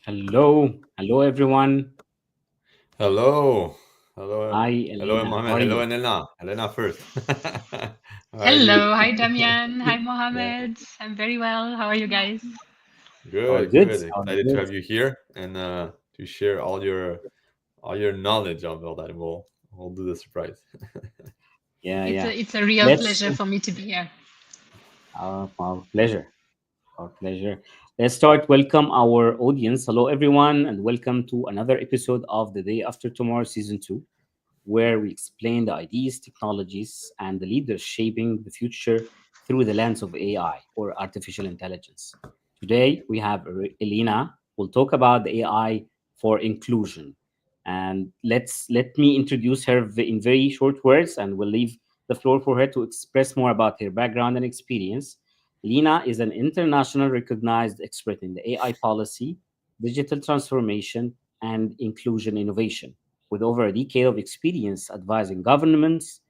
Hello everyone. Hello, hello, Hi hello, Elena, how Mohammed. are Hello, you? Elena. Elena first. How are you? Hello, hi Damian, hi Yeah, Mohammed. I'm very well. How are you guys? All good, good, good. all Excited to good. have you here and to share all your knowledge of all that. We'll do the surprise. Yeah, It's yeah. a real Let's pleasure for me to be here. our pleasure. Our pleasure. Let's start. Welcome our audience. Hello everyone and welcome to another episode of The Day After Tomorrow Season 2, where we explain the ideas, technologies, and the leaders shaping the future through the lens of AI or artificial intelligence. Today, we have Elena who will talk about the AI for inclusion. And let me introduce her in very short words, and we'll leave the floor for her to express more about her background and experience. Lina is an international recognized expert in the AI policy, digital transformation, and inclusion innovation with over a decade of experience advising governments,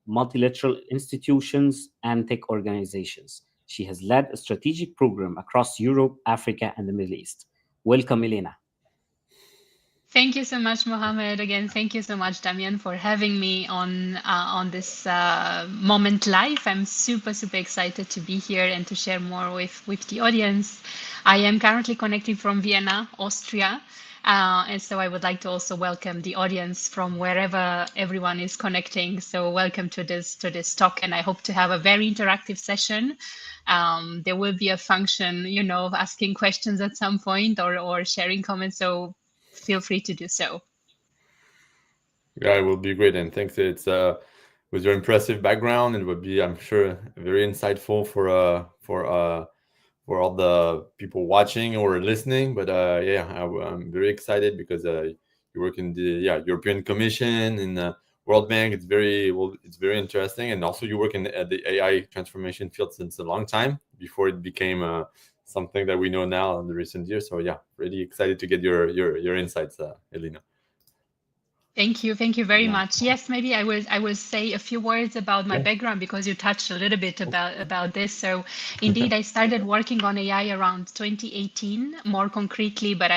multilateral institutions, and tech organizations. She has led a strategic program across Europe, Africa, and the Middle East. Welcome, Elena. Thank you so much, Mohammed. Again, thank you so much, Damian, for having me on this moment live. I'm super excited to be here and to share more with the audience. I am currently connecting from Vienna, Austria. And so I would like to also welcome the audience from wherever everyone is connecting. So welcome to this talk, and I hope to have a very interactive session. There will be a function, of asking questions at some point or sharing comments. So feel free to do so. Yeah, it will be great, and thanks. It's with your impressive background, it would be, I'm sure, very insightful for all the people watching or listening. But yeah, I'm very excited because you work in the European Commission in the World Bank. It's very interesting, and also you work in the AI transformation field since a long time before it became something that we know now in the recent years. So yeah, really excited to get your insights, Elena. Thank you very Yeah. much. Yes, maybe I will say a few words about my Yeah. background because you touched a little bit about this. So indeed, I started working on AI around 2018, more concretely, but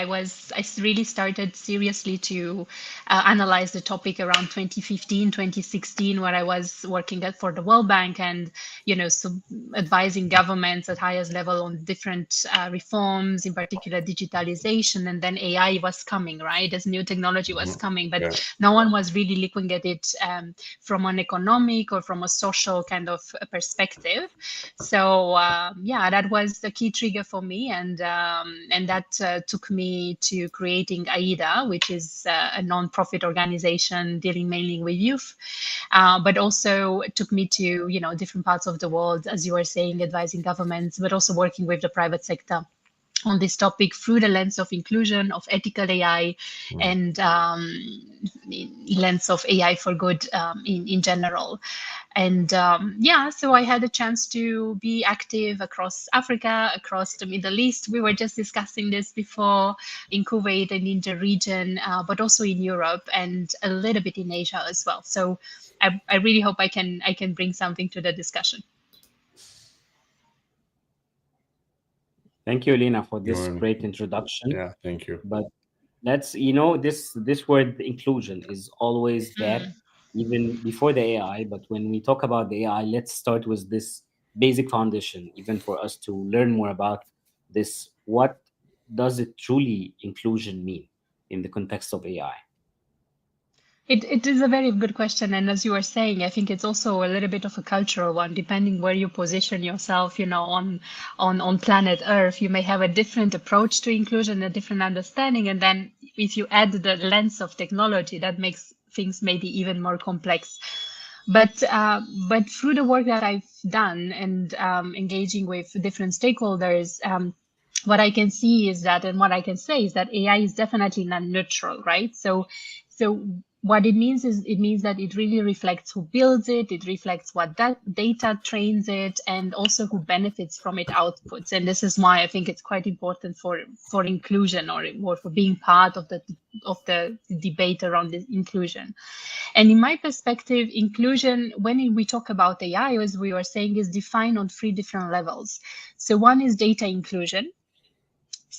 really started seriously to analyze the topic around 2015, 2016, where I was working for the World Bank and so advising governments at highest level on different reforms, in particular digitalization, and then AI was coming, right? As new technology was Mhm. coming, but Yeah. no one was really looking at it from an economic or from a social kind of perspective. So yeah, that was the key trigger for me, and that took me to creating AIDA, which is a non-profit organization dealing mainly with youth, but also it took me to different parts of the world, as you were saying, advising governments, but also working with the private sector on this topic through the lens of inclusion, of ethical AI, Mm. and lens of AI for good in general. And yeah, so I had a chance to be active across Africa, across the Middle East. We were just discussing this before in Kuwait and in the region, but also in Europe and a little bit in Asia as well. So I really hope I can bring something to the discussion. Thank you, Elena, for this You're, great introduction. yeah, thank you. But this word inclusion is always there, Mm. even before the AI. But when we talk about the AI, let's start with this basic foundation, even for us to learn more about this. What does it truly inclusion mean in the context of AI? It is a very good question. And as you were saying, I think it's also a little bit of a cultural one, depending where you position yourself, on planet Earth. You may have a different approach to inclusion, a different understanding. And then if you add the lens of technology, that makes things maybe even more complex. But through the work that I've done and engaging with different stakeholders, what I can see is that, and what I can say is that AI is definitely not neutral, right? So what it means is it means that it really reflects who builds it, it reflects what that data trains it, and also who benefits from it outputs. And this is why I think it's quite important for inclusion, or for being part of the debate around this inclusion. And in my perspective, inclusion, when we talk about AI, as we were saying, is defined on three different levels. So one is data inclusion.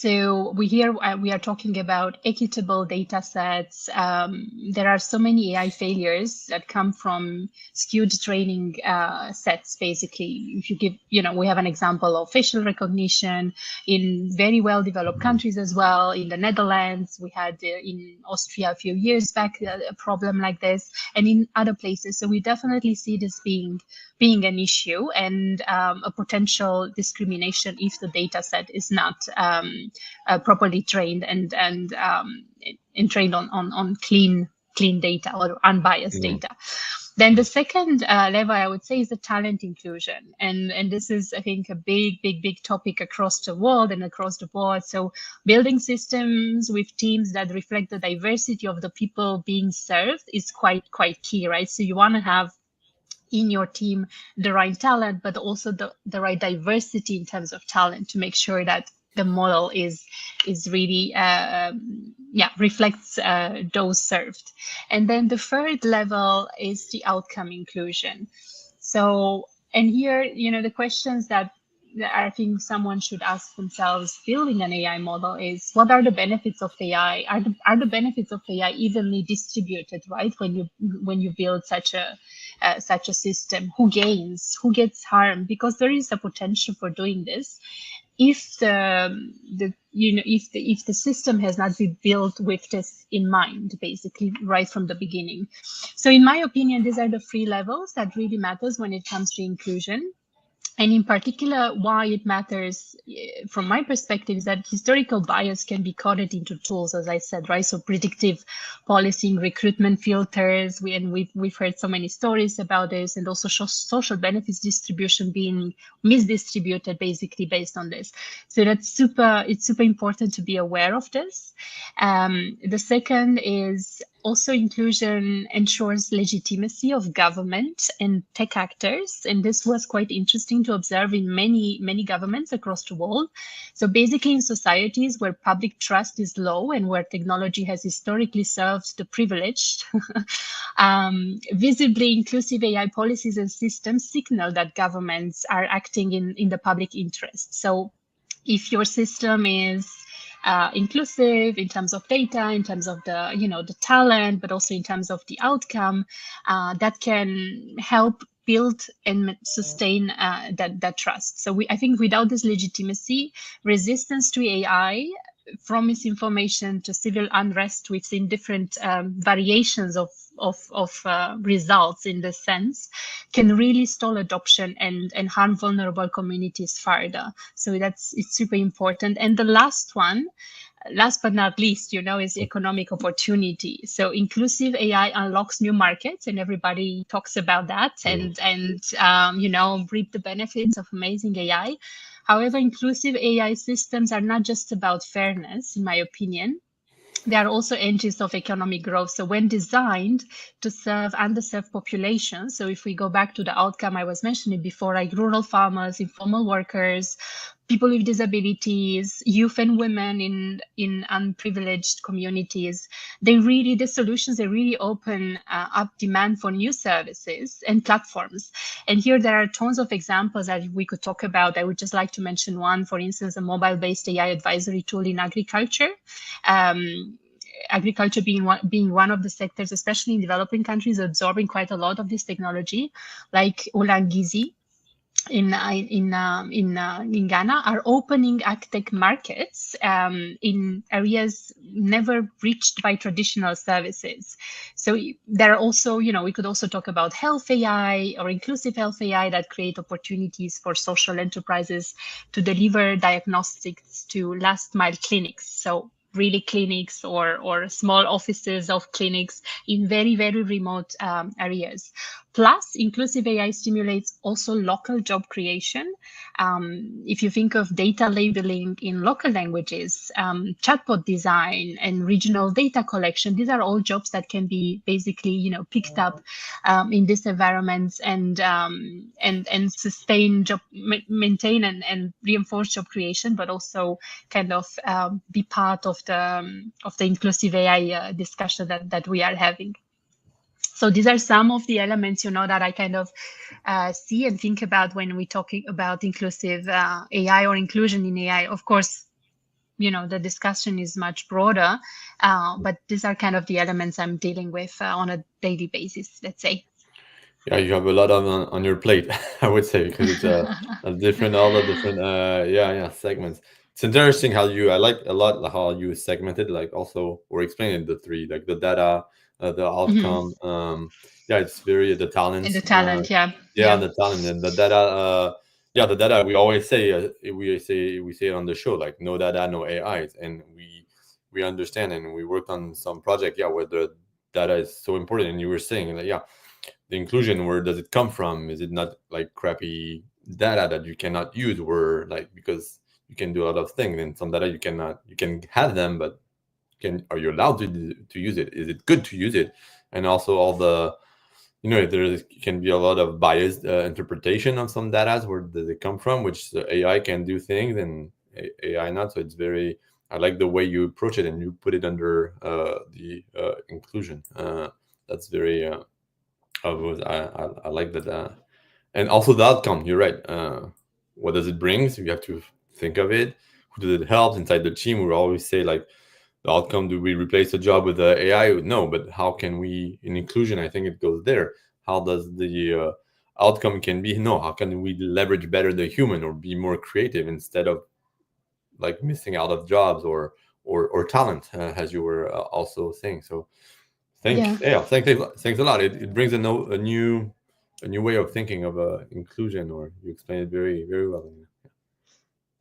So we are talking about equitable data sets. There are so many AI failures that come from skewed training sets. Basically, if you give, we have an example of facial recognition in very well developed countries as well. In the Netherlands, we had in Austria a few years back a problem like this, and in other places. So we definitely see this being an issue and a potential discrimination if the data set is not properly trained and trained on clean data or unbiased data. Then the second level, I would say, is the talent inclusion. And this is, I think, a big topic across the world and across the board. So building systems with teams that reflect the diversity of the people being served is quite key, right? So you want to have in your team the right talent, but also the right diversity in terms of talent to make sure that the model is really reflects those served. And then the third level is the outcome inclusion. So, and here, the questions that I think someone should ask themselves building an AI model is, what are the benefits of AI? Are the benefits of AI evenly distributed, right? When you build such a system, who gains, who gets harmed? Because there is a potential for doing this if if the system has not been built with this in mind, basically right from the beginning. So in my opinion, these are the three levels that really matters when it comes to inclusion. And in particular, why it matters from my perspective is that historical bias can be coded into tools, as I said, right? So predictive policing, recruitment filters, we've heard so many stories about this, and also social benefits distribution being misdistributed basically based on this. So it's super important to be aware of this. The second is also inclusion ensures legitimacy of government and tech actors. And this was quite interesting to observe in many governments across the world. So basically in societies where public trust is low and where technology has historically served the privileged, visibly inclusive AI policies and systems signal that governments are acting in the public interest. So if your system is inclusive in terms of data, in terms of the talent, but also in terms of the outcome, that can help build and sustain that trust. So I think without this legitimacy, resistance to AI, from misinformation to civil unrest, we've seen different variations of results in this sense, can really stall adoption and harm vulnerable communities further. So it's super important. And the last one, last but not least, is economic opportunity. So inclusive AI unlocks new markets, and everybody talks about that, and reap the benefits of amazing AI. However, inclusive AI systems are not just about fairness, in my opinion. They are also engines of economic growth. So when designed to serve underserved populations, so if we go back to the outcome I was mentioning before, like rural farmers, informal workers, people with disabilities, youth and women in unprivileged communities, the solutions, they really open up demand for new services and platforms. And here there are tons of examples that we could talk about. I would just like to mention one, for instance, a mobile-based AI advisory tool in agriculture. Agriculture being one of the sectors, especially in developing countries, absorbing quite a lot of this technology, like Ulangizi in Ghana, are opening agtech markets in areas never reached by traditional services. So there are also, we could also talk about health AI or inclusive health AI that create opportunities for social enterprises to deliver diagnostics to last mile clinics. So really clinics or small offices of clinics in very remote areas. Plus, inclusive AI stimulates also local job creation. If you think of data labeling in local languages, chatbot design, and regional data collection, these are all jobs that can be basically, picked up in these environments and sustain job, maintain and reinforce job creation, but also kind of be part of the inclusive AI discussion that we are having. So these are some of the elements, that I kind of see and think about when we're talking about inclusive AI or inclusion in AI. Of course, the discussion is much broader. But these are kind of the elements I'm dealing with on a daily basis, let's say. Yeah, you have a lot on your plate, I would say, because it's a different, all the different, segments. It's interesting how I like a lot how you segmented, like also, or explaining the three, like the data, the Mhm. outcome. Yeah, it's very the And the talents. talent, yeah. Yeah, Yeah. the talent and the data. Yeah, the data. We always say, we say it on the show, like no data, no AI, and we understand and we worked on some project, yeah, where the data is so important. And you were saying, like, yeah, the inclusion, where does it come from? Is it not like crappy data that you cannot use, where like, because you can do a lot of things, and some data you cannot, you can have them, but are you allowed to use it? Is it good to use it? And also all the, there can be a lot of biased interpretation of some data. Where does it come from? Which the AI can do things and AI not. So it's very, I like the way you approach it and you put it under the inclusion. That's very I like that, and also the outcome. You're right. What does it bring? So you have to think of it. Who does it help inside the team? We always say, like, the outcome. Do we replace the job with the AI? No, but how can we, in inclusion? I think it goes there. How does the outcome can be? No, how can we leverage better the human or be more creative instead of like missing out of jobs or talent, as you were also saying. So Yeah. thanks a lot. It brings a new way of thinking of inclusion, or you explain it very very well.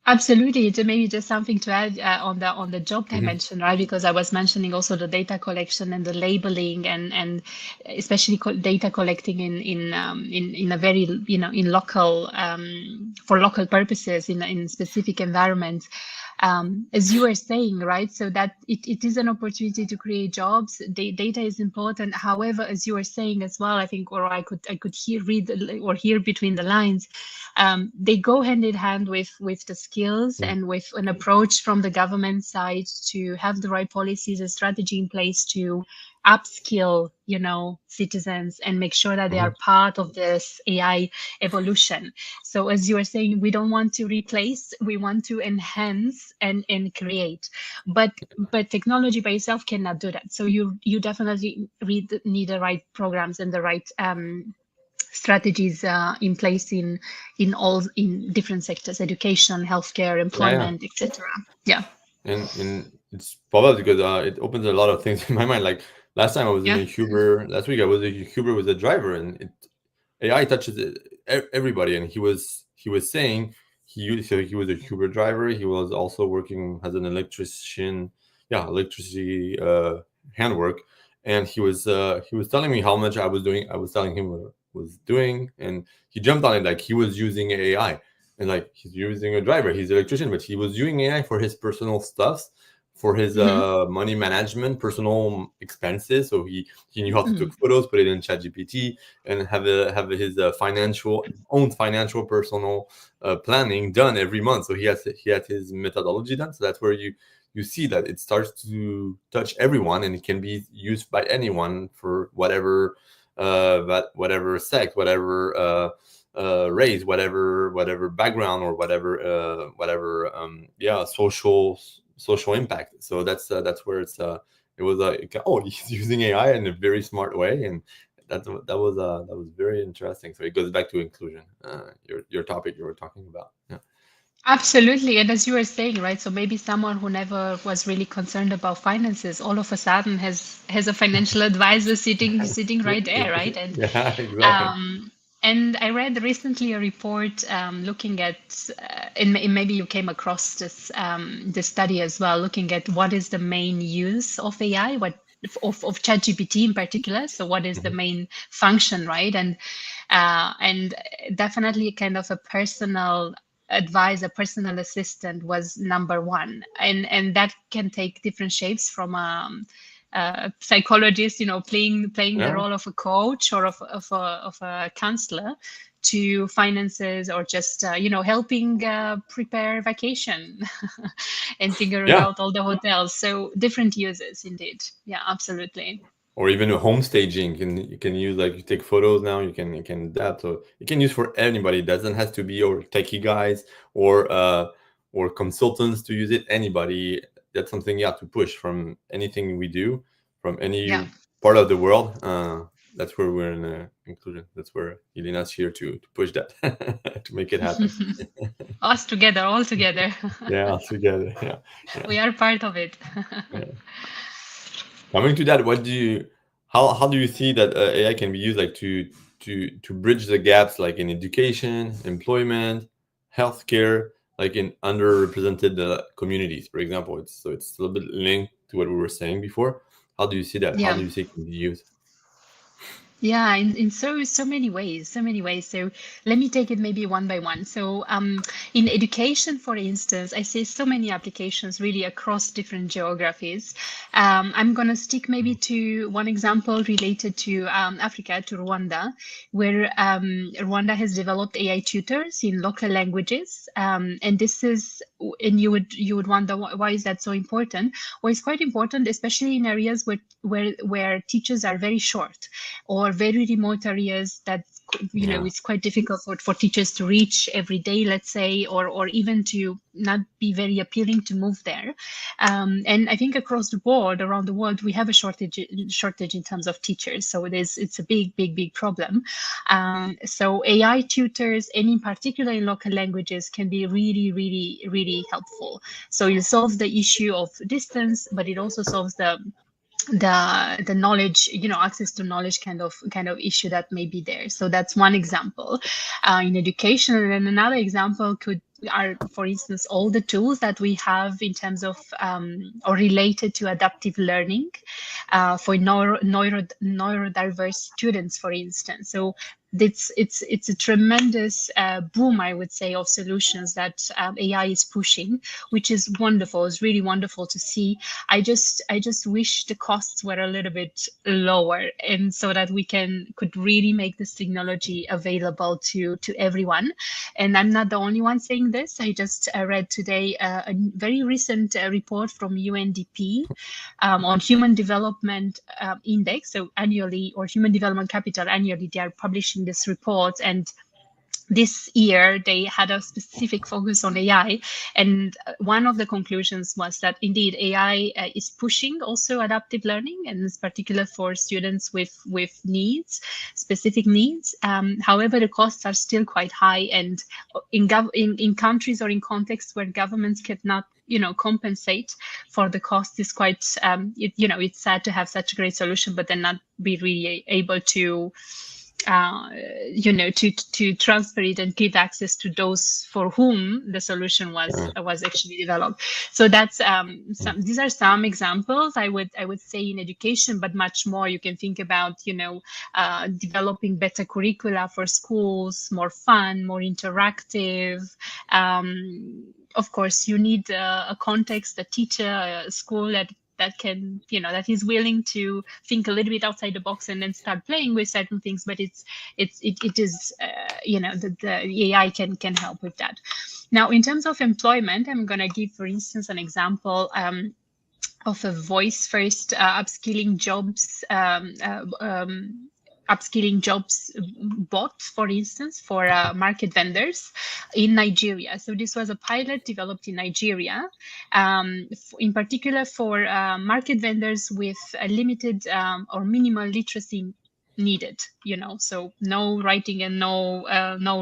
Absolutely. It's maybe just something to add on the job Mhm. dimension, right? Because I was mentioning also the data collection and the labeling and especially data collecting in a very in local for local purposes in specific environments. As you were saying, right? So that it is an opportunity to create jobs. Data is important. However, as you were saying as well, I think, or I could read or hear between the lines, they go hand in hand with the skills Mhm. and with an approach from the government side to have the right policies and strategy in place to upskill citizens and make sure that they Mhm. are part of this AI evolution. So as you were saying, we don't want to replace, we want to enhance and create. But technology by itself cannot do that. So you definitely need the right programs and the right strategies in place in different sectors: education, healthcare, Yeah, yeah. employment, etc. Yeah. And it's probably because it opens a lot of things in my mind. Like last time I was in Yeah. a Huber, last week I was a Huber with a driver, and AI touches everybody. And he was saying he was a Huber driver. He was also working as an electrician, yeah, electricity handwork. And he was telling me how much I was doing. I was telling him what I was doing, and he jumped on it like he was using AI. And like he's using a driver, he's an electrician, but he was using AI for his personal stuffs, for his Hmm. money management, personal expenses. So he knew how to Hmm. take photos, put it in ChatGPT, and have his financial personal planning done every month. So he had his methodology done. So that's where you see that it starts to touch everyone, and it can be used by anyone for whatever sect, whatever race, whatever background, or whatever social impact. So that's where it was like, oh, he's using AI in a very smart way. And that was very interesting. So it goes back to inclusion, your topic you were talking about. Yeah. Absolutely. And as you were saying, right? So maybe someone who never was really concerned about finances all of a sudden has a financial advisor sitting right there, right? Yeah, exactly. Um, and I read recently a report looking at, and maybe you came across this study as well, looking at what is the main use of AI, of ChatGPT in particular. So what is the Mhm. main function, right? And definitely kind of a personal advisor, personal assistant was number one, and that can take different shapes from psychologist, playing the Yeah. role of a coach or of a counselor, to finances, or just helping prepare vacation and figuring Yeah. out all the hotels. So different uses indeed. Yeah, absolutely. Or even a home staging, you can use, like, you take photos now, you can adapt. So you can use for anybody. It doesn't have to be or techie guys, or or consultants to use it. Anybody, that's something to push from anything we do, from any Yeah. part of the world. That's where we're in inclusion. That's where Elena's here to push that to make it happen. Us together, all together. Yeah, together. We are part of it. Yeah. Coming to that, what do you, how do you see that AI can be used like to bridge the gaps like in education, employment, healthcare, like in underrepresented communities, for example? It's a little bit linked to what we were saying before. How do you see that? How Yeah. do you see it can be used? Yeah, in so many ways, so many ways. So let me take it maybe one by one. So in education, for instance, I see so many applications really across different geographies. I'm going to stick maybe to one example related to Africa, to Rwanda, where Rwanda has developed AI tutors in local languages. And this is, and you would wonder why is that so important? Well, it's quite important, especially in areas where teachers are very short, or very remote areas that it's quite difficult for teachers to reach every day, let's say, or even to not be very appealing to move there. And I think across the board, around the world, we have a shortage in terms of teachers. So it's a big problem. So AI tutors, and in particular in local languages, can be really helpful. So it solves the issue of distance, but it also solves the knowledge, access to knowledge kind of issue that may be there. So that's one example in education. And then another example are, for instance, all the tools that we have in terms of or related to adaptive learning for neurodiverse students, for instance. So it's a tremendous boom, I would say, of solutions that AI is pushing, which is wonderful. It's really wonderful to see. I just wish the costs were a little bit lower, and so that we could really make this technology available to everyone. And I'm not the only one saying this. I just read today a very recent report from UNDP on Human Development Index. So annually, or Human Development Capital annually, they are publishing this report, and this year they had a specific focus on AI, and one of the conclusions was that indeed AI is pushing also adaptive learning, and in particular for students with specific needs. However, the costs are still quite high, and in countries or in contexts where governments cannot compensate for the cost, is quite it's sad to have such a great solution but then not be really able to to transfer it and give access to those for whom the solution was actually developed. So that's these are some examples I would say in education, but much more. You can think about developing better curricula for schools, more fun, more interactive. Of course, you need a context, a teacher, a school that can, that is willing to think a little bit outside the box and then start playing with certain things. But it is, the AI can help with that. Now, in terms of employment, I'm going to give, for instance, an example of a voice-first upskilling jobs bot, for instance, for market vendors in Nigeria. So this was a pilot developed in Nigeria, in particular for market vendors with a limited or minimal literacy needed, so no writing and no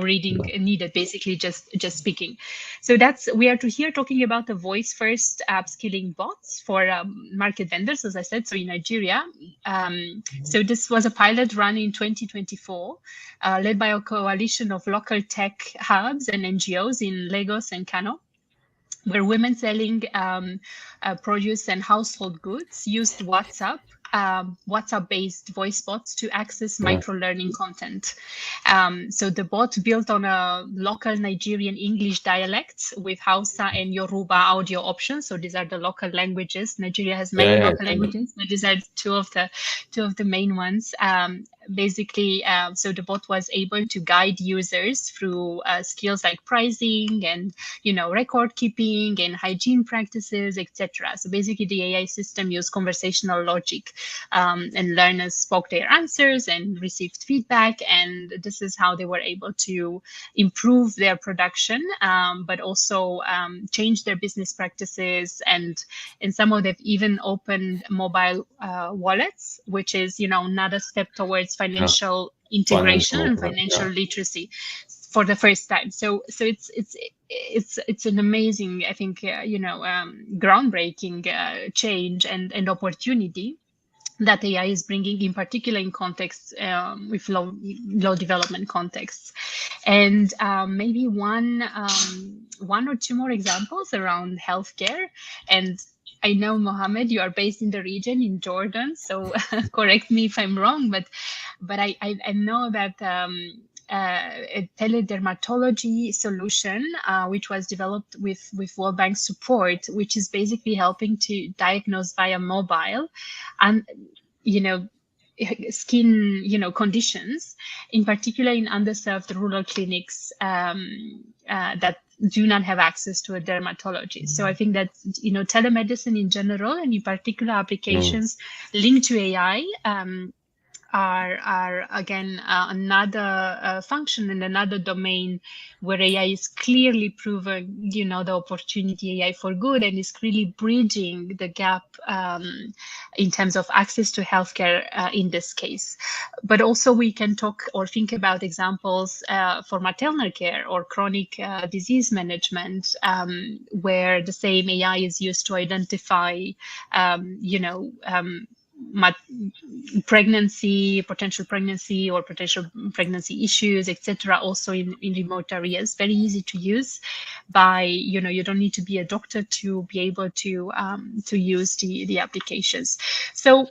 reading needed, basically just speaking. So we are here talking about the voice first upskilling bots for market vendors, as I said, so in Nigeria. So this was a pilot run in 2024, led by a coalition of local tech hubs and NGOs in Lagos and Kano, where women selling produce and household goods used WhatsApp-based voice bots to access micro-learning content. So the bot built on a local Nigerian English dialect with Hausa and Yoruba audio options. So these are the local languages. Nigeria has many local languages, but these are two of the main ones. basically, so the bot was able to guide users through skills like pricing and, record keeping and hygiene practices, etc. So basically, the AI system used conversational logic, and learners spoke their answers and received feedback, and this is how they were able to improve their production, but also change their business practices, and some of them even opened mobile wallets, which is another step towards Yeah. financial integration Financial. and financial literacy for the first time. So it's an amazing, I think, groundbreaking change and opportunity that AI is bringing, in particular in contexts with low development contexts. And maybe one or two more examples around healthcare. And I know, Mohammed, you are based in the region in Jordan, so correct me if I'm wrong, but I know that a teledermatology solution, which was developed with World Bank support, which is basically helping to diagnose via mobile, and skin conditions, in particular in underserved rural clinics that do not have access to a dermatologist. So I think that telemedicine in general, and in particular applications linked to AI, are again another function and another domain where AI is clearly proven, the opportunity AI for good, and is really bridging the gap in terms of access to healthcare in this case. But also we can talk or think about examples for maternal care or chronic disease management, where the same AI is used to identify, potential pregnancy or potential pregnancy issues, etc. Also in remote areas, very easy to use. By you don't need to be a doctor to be able to use the applications. So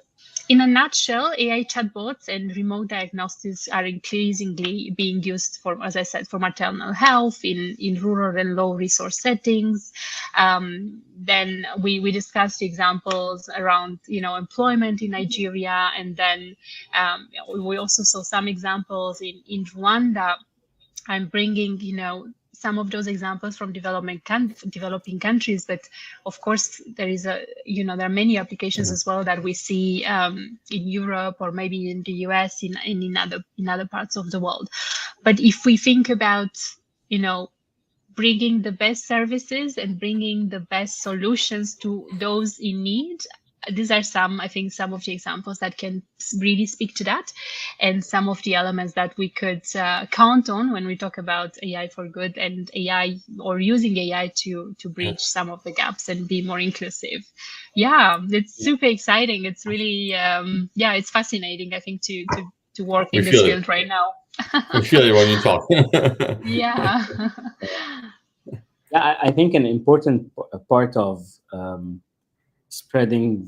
in a nutshell, AI chatbots and remote diagnostics are increasingly being used for, as I said, for maternal health in rural and low resource settings. Then we discussed examples around, employment in Nigeria, and then we also saw some examples in Rwanda. I'm bringing, some of those examples from developing countries, but of course there is there are many applications as well that we see in Europe or maybe in the US, in other parts of the world. But if we think about, bringing the best services and bringing the best solutions to those in need, these are some of the examples that can really speak to that, and some of the elements that we could count on when we talk about AI for good and AI, or using AI to bridge some of the gaps and be more inclusive. Yeah, it's super exciting. It's really, it's fascinating, I think, to work in this field right now. I feel it when you talk. Yeah. Yeah, I think an important part of spreading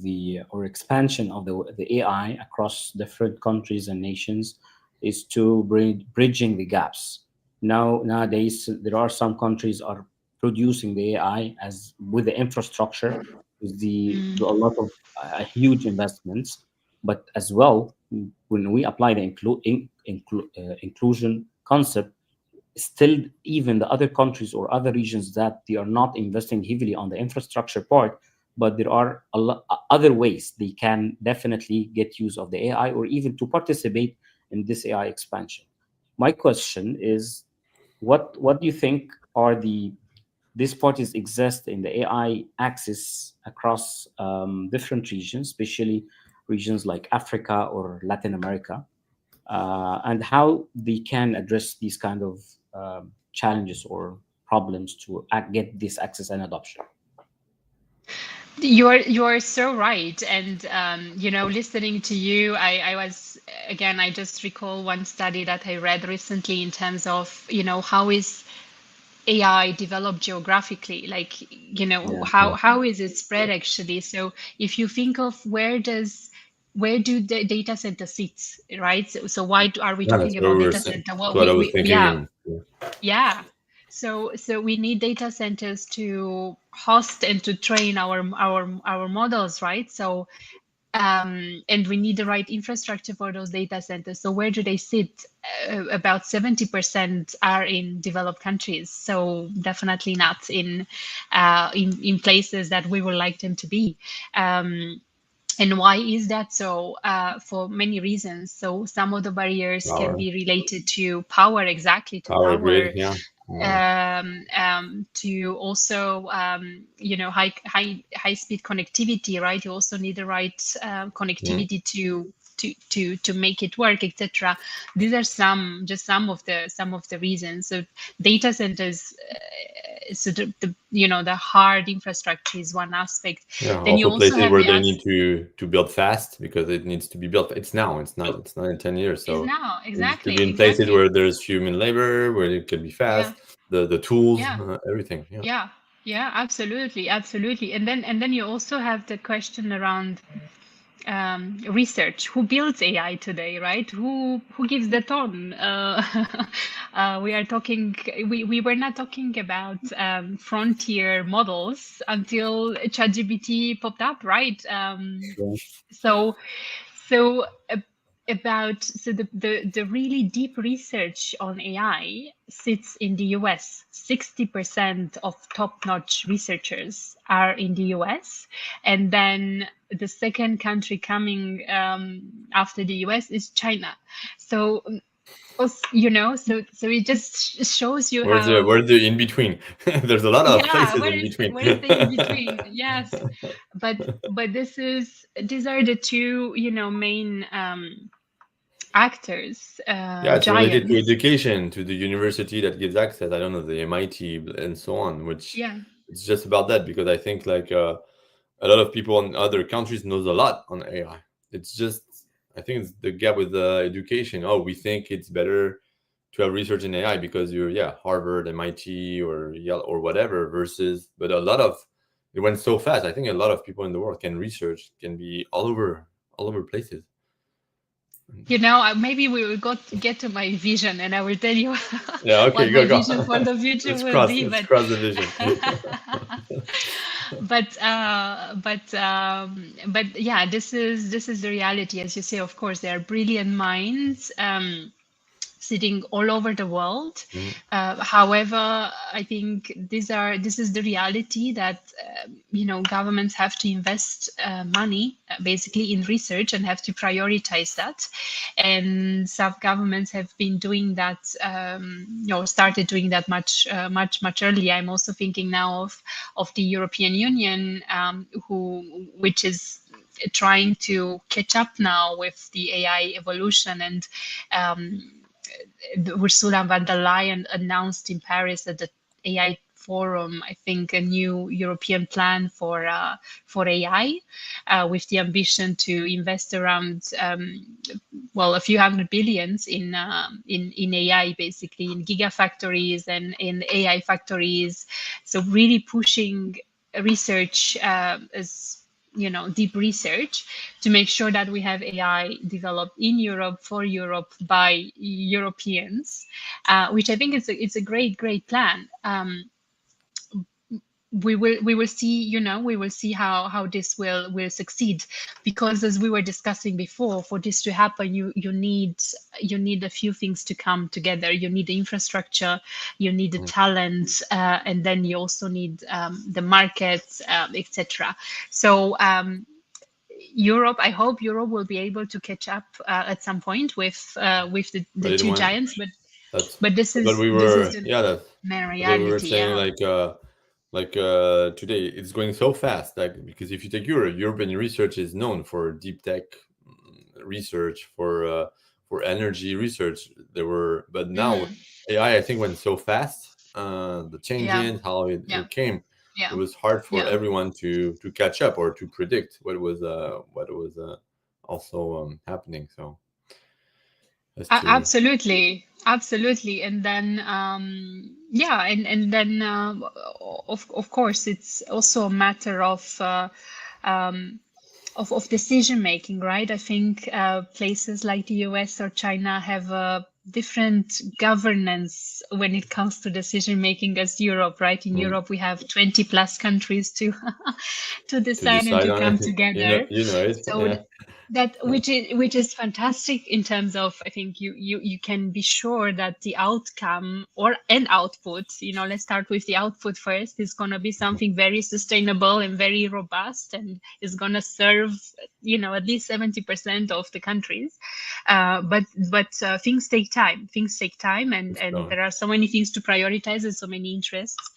or expansion of the AI across different countries and nations is to bridging the gaps. Nowadays, there are some countries are producing the AI as with the infrastructure, with a lot of huge investments, but as well, when we apply the inclusion concept, still even the other countries or other regions that they are not investing heavily on the infrastructure part, but there are other ways they can definitely get use of the AI or even to participate in this AI expansion. My question is, what do you think are these parties exist in the AI axis across different regions, especially regions like Africa or Latin America, and how they can address these kind of challenges or problems to get this access and adoption? You are so right, and listening to you, I was, again, I just recall one study that I read recently in terms of how is AI developed geographically, like how is it spread actually. So if you think of where do the data center sits, right? So why are we talking That's what about we were data saying. center? That's Well, what I was thinking. yeah. So we need data centers to host and to train our models, right? So And we need the right infrastructure for those data centers. So where do they sit? About 70% are in developed countries. So definitely not in places that we would like them to be. And why is that so? For many reasons. So some of the barriers can Power, be related to power, exactly, to power power, grid. Yeah. Yeah. to also high speed connectivity, right? You also need the right Mhm. connectivity to make it work, etc. These are some of the reasons. So data centers, so the hard infrastructure is one aspect. Yeah. Then you Also also places have where the they need to build fast because it needs to be built. It's now. It's not in 10 years. is So now, it needs to be in places exactly. where there's human labor, where it can be Yeah, fast. The tools, yeah. everything. Yeah. Yeah, yeah, absolutely, absolutely. And then you also have the question around research. Who builds AI today, right? Who gives the tone? We are talking. We were not talking about frontier models until ChatGPT popped up, right? So so about the really deep research on AI sits in the US. 60% of top-notch researchers are in the US, and then the second country coming after the US is China. So so it just shows you how. Where's the in between? There's a lot of Yeah, places in between. where is the in between? Yes, but these are the two, main actors, Yeah, it's related to giants. education, to the university that gives access. I don't know, the MIT and so on, which Yeah. it's just about that because I think like a lot of people in other countries knows a lot on AI. It's just I think it's the gap with education. Oh, we think it's better to have research in AI because you're Harvard, MIT, or Yale or whatever. Versus, but a lot of it went so fast. I think a lot of people in the world can research, can be all over places. Maybe we will get to my vision, and I will tell you Yeah. what Okay. my Go. vision for Go. the future will be. Let's But cross the vision. but yeah, this is the reality, as you say. Of course, there are brilliant minds. Sitting all over the world. Mhm. However, I think this is the reality that governments have to invest money basically in research and have to prioritize that. And some governments have been doing that, started doing that much earlier. I'm also thinking now of the European Union, which is trying to catch up now with the AI evolution. And Ursula von der Leyen announced in Paris at the AI forum, I think, a new European plan for AI, with the ambition to invest around a few hundred billions in AI, basically in gigafactories and in AI factories. So really pushing research as deep research to make sure that we have AI developed in Europe for Europe by Europeans, which I think it's a great plan. We will see, how this will succeed, because as we were discussing before, for this to happen, you need a few things to come together. You need the infrastructure, you need the Mhm. talent, and then you also need the markets, etc. So Europe, I hope Europe will be able to catch up at some point with the But it two went. giants, That's but this what is we this is were. the Yeah, main that's what we were reality. saying. Yeah. Today, it's going so fast. Like because if you take Europe, European research is known for deep tech research, for energy research. But now Mm, AI, I think, went so fast. The yeah. changes, how Yeah. it came, it Yeah. was hard for Yeah. everyone to catch up or to predict what was also happening. So has to. Absolutely, absolutely. And then yeah, and then of course it's also a matter um, of decision making, right? I think places like the US or China have a different governance when it comes to decision making as Europe, right? In Mm. Europe, we have 20 plus countries to to To decide and decide to on come it. together. You know it. So Yeah. that which is fantastic in terms of, I think you can be sure that the outcome or an output, let's start with the output first, is going to be something very sustainable and very robust, and is going to serve at least 70% of the countries. But things take time. And So, there are so many things to prioritize and so many interests.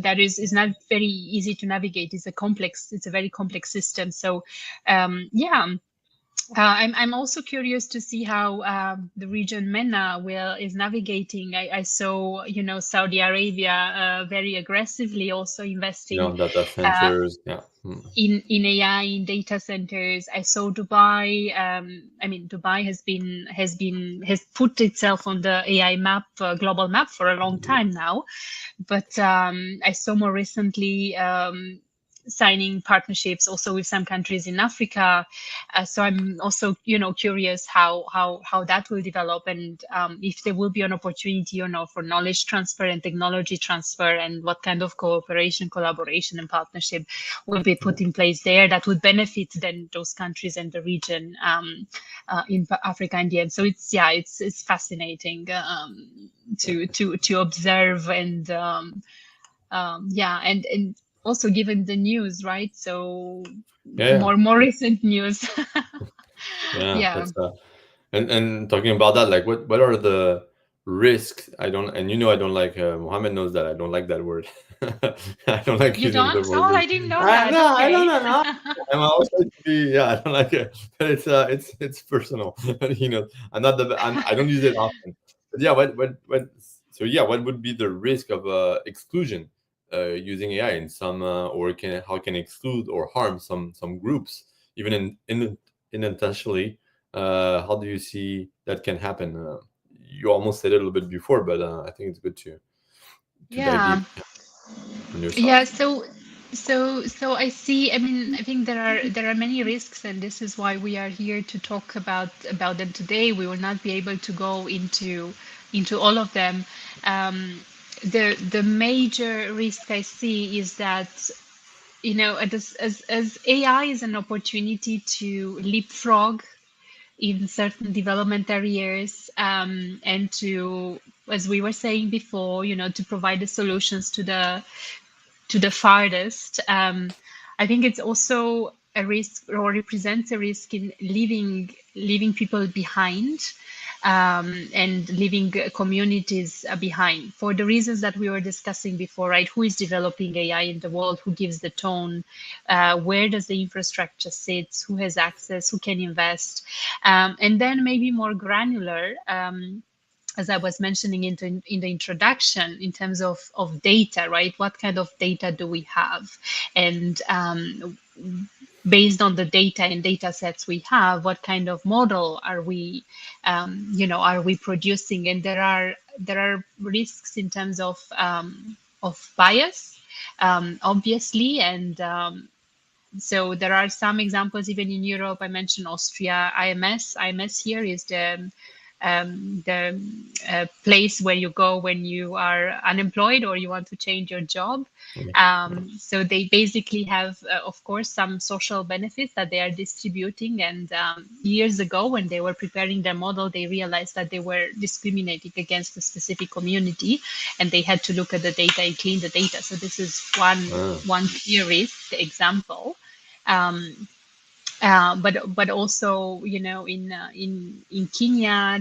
That is not very easy to navigate. It's a very complex system. So yeah. I'm also curious to see how the region MENA is navigating. I saw, Saudi Arabia very aggressively also investing data uh, centers. Yeah. Mm. in AI, in data centers. I saw Dubai. I mean, Dubai has put itself on the AI map, global map, for a long time now. But I saw more recently signing partnerships also with some countries in Africa. So I'm also, curious how that will develop, and if there will be an opportunity, for knowledge transfer and technology transfer, and what kind of cooperation, collaboration, and partnership will be put in place there that would benefit then those countries and the region in Africa and the end. So it's fascinating to observe, and and also given the news, right? So Yeah. more recent news. Yeah. Yeah. That's and talking about that, like what are the risks? I don't, and I don't like. Mohammed knows that I don't like that word. I don't like You using the don't? word. Oh, I didn't know I that. know. I don't Okay. know. I'm always trying to be. Yeah, I don't like it. But it's personal. I'm not the. I don't use it often. But yeah, what? So yeah, what would be the risk of exclusion using AI in some, or how can exclude or harm some groups, even unintentionally? How do you see that can happen? You almost said it a little bit before, but I think it's good to dive Yeah. deep on your Yeah. thoughts. So I see. I mean, I think there are many risks, and this is why we are here to talk about them today. We will not be able to go into all of them. The major risk I see is that, as AI is an opportunity to leapfrog in certain development areas, and to, as we were saying before, to provide the solutions to the farthest. I think it's also a risk, or represents a risk, in leaving people behind, and leaving communities behind, for the reasons that we were discussing before, right? Who is developing AI in the world? Who gives the tone? Where does the infrastructure sit? Who has access? Who can invest? And then maybe more granular, as I was mentioning in the introduction, in terms of data, right? What kind of data do we have? And based on the data and data sets we have, what kind of model are we producing? And there are risks in terms of bias, obviously, and so there are some examples even in Europe. I mentioned Austria, IMS. IMS here is the place where you go when you are unemployed or you want to change your job. Yeah. So they basically have, of course, some social benefits that they are distributing. And years ago, when they were preparing their model, they realized that they were discriminating against a specific community, and they had to look at the data and clean the data. So this is Ah, one clear risk example. But also, in Kenya,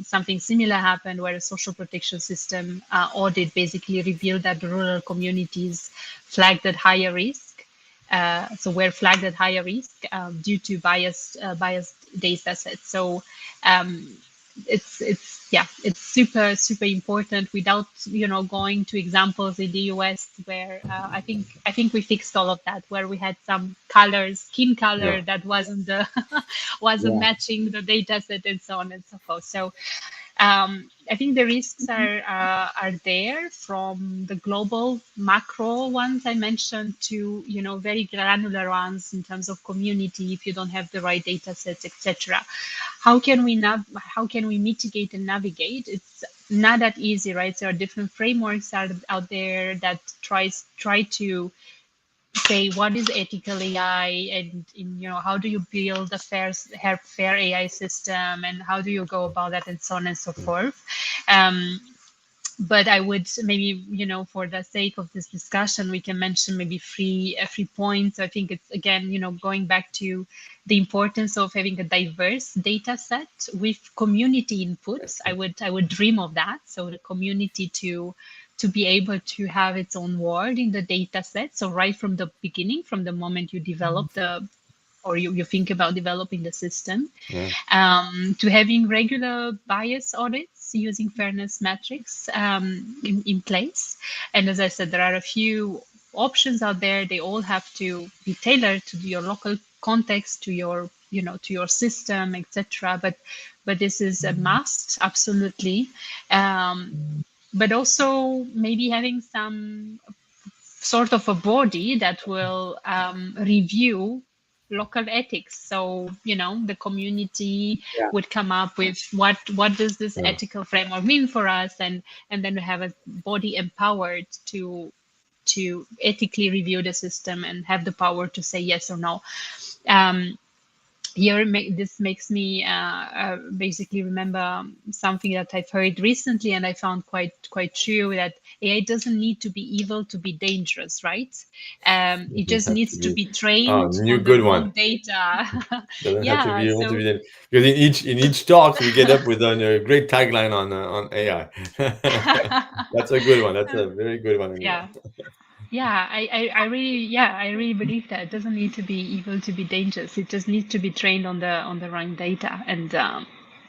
something similar happened, where a social protection system audit basically revealed that the rural communities flagged at higher risk. So were flagged at higher risk due to biased data sets. So um, it's super important, without going to examples in the US, where I think we fixed all of that, where we had some skin yeah. color that wasn't Yeah. matching the data set, and so on and so forth. So I think the risks are there, from the global macro ones I mentioned to very granular ones in terms of community. If you don't have the right data sets, etc., how can we mitigate and navigate? It's not that easy, right? There are different frameworks out there that try to say what is ethical AI, and how do you build a fair AI system, and how do you go about that, and so on and so forth. Um, but I would maybe, for the sake of this discussion, we can mention maybe three points. I think it's, again, going back to the importance of having a diverse data set with community inputs. I would dream of that. So the community to be able to have its own word in the data set. So right from the beginning, from the moment you develop or you think about developing the system, Yeah. to having regular bias audits using fairness metrics in place. And as I said, there are a few options out there. They all have to be tailored to your local context, to your to your system, etc. But this is a must, absolutely. But also maybe having some sort of a body that will review local ethics. So the community Yeah. would come up with what does this Yeah. ethical framework mean for us, and then we have a body empowered to ethically review the system and have the power to say yes or no. um, this makes me basically remember something that I've heard recently, and I found quite true, that AI doesn't need to be evil to be dangerous, right? It Doesn't just have to needs to be. be Oh, trained new on the good wrong one. data. Doesn't have to be Yeah, able to so be there. Because in each talks we get up with a great tagline on AI. That's a good one. That's a very good one, Elena. yeah. Yeah, I really believe that it doesn't need to be evil to be dangerous. It just needs to be trained on the right data, and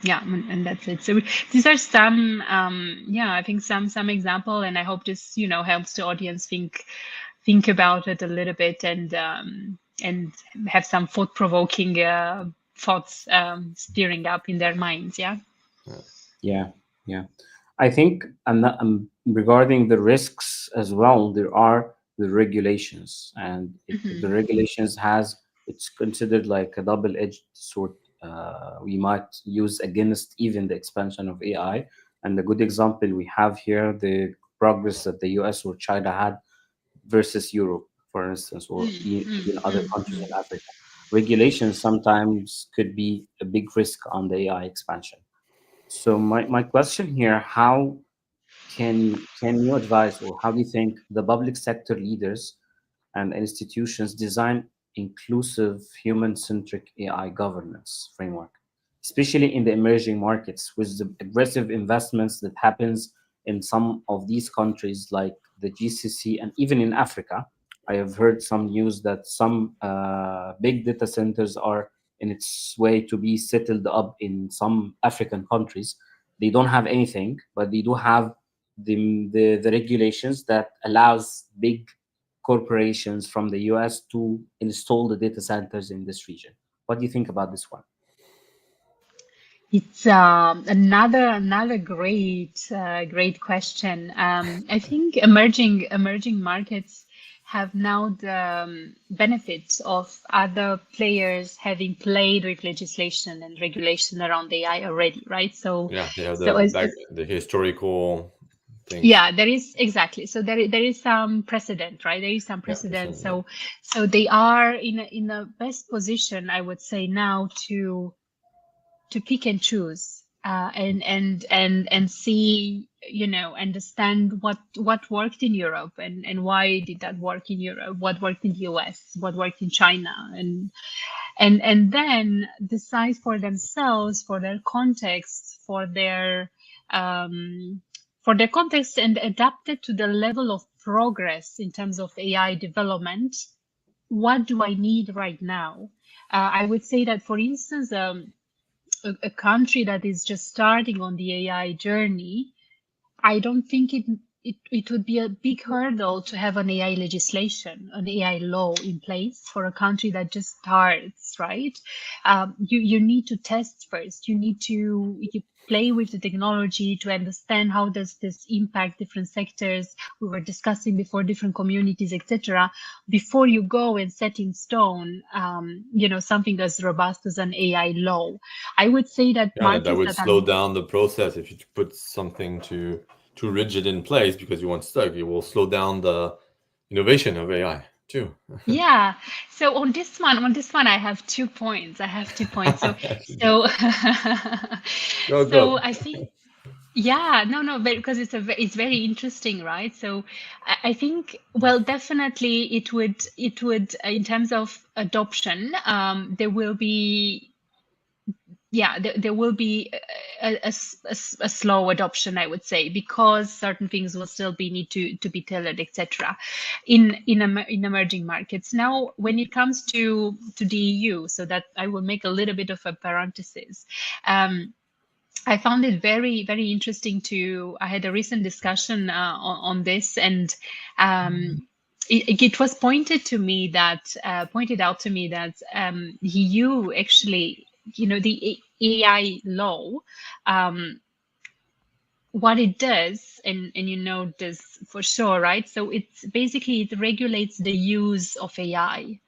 yeah, and that's it. So these are some I think some example, and I hope this helps the audience think about it a little bit, and have some thought provoking thoughts stirring up in their minds. Yeah. Yeah, yeah. I think, regarding the risks as well, there are the regulations, and the Hmm. regulations has, it's considered like a double-edged sword. We might use against even the expansion of AI. And the good example we have here, the progress that the US or China had versus Europe, for instance, or even other countries in Africa. Regulations sometimes could be a big risk on the AI expansion. So my question here, how can you advise, or how do you think the public sector leaders and institutions design inclusive human-centric AI governance framework, especially in the emerging markets with the aggressive investments that happens in some of these countries like the GCC, and even in Africa? I have heard some news that some big data centers are in its way to be settled up in some African countries. They don't have anything, but they do have the regulations that allows big corporations from the US to install the data centers in this region. What do you think about this one? It's another great question. I think emerging markets have now the benefits of other players having played with legislation and regulation around AI already, right? So, Yeah, they have so the as, back as the historical things. yeah, there is exactly. So there is some precedent, right? There is some Yeah, precedent. listen, yeah. So they are in a best position, I would say, now to pick and choose, and see, understand what worked in Europe, and why did that work in Europe, what worked in the US, what worked in China, and then decide for themselves, for their context, um, for their context, and adapt it to the level of progress in terms of AI development. What do I need right now? I would say that, for instance, a country that is just starting on the AI journey, I don't think it would be a big hurdle to have an AI legislation, an AI law in place for a country that just starts, right? You need to test first. You need to play with the technology, to understand how does this impact different sectors. We were discussing before different communities, etc. Before you go and set in stone, something as robust as an AI law. I would say that Yeah, that markets would that are slow down the process if you put something too rigid in place because you want stuck. It will slow down the innovation of AI too. yeah. So on this one, I have 2 points. I have 2 points. So, Go so go. I think, yeah, no, but because it's very interesting, right? So I think, well, definitely it would in terms of adoption, there will be, yeah, there will be a slow adoption, I would say, because certain things will still be need to be tailored, etc. In emerging markets. Now, when it comes to the EU, so that I will make a little bit of a parenthesis. I found it very, very interesting I had a recent discussion on this, and it was pointed out to me that EU actually, the AI law, um, what it does, and you know this for sure, right? So it regulates the use of AI,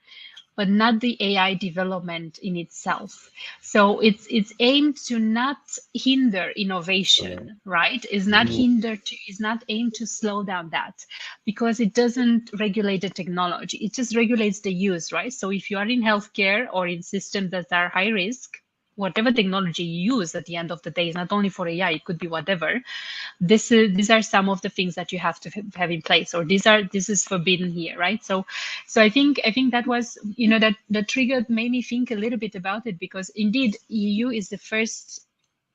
but not the AI development in itself. So it's aimed to not hinder innovation, right? Is not aimed to slow down that, because it doesn't regulate the technology. It just regulates the use, right? So if you are in healthcare or in systems that are high risk, whatever technology you use at the end of the day is not only for AI, it could be whatever. These are some of the things that you have to have in place, or this is forbidden here, right? So I think that was, that triggered, made me think a little bit about it, because indeed EU is the first.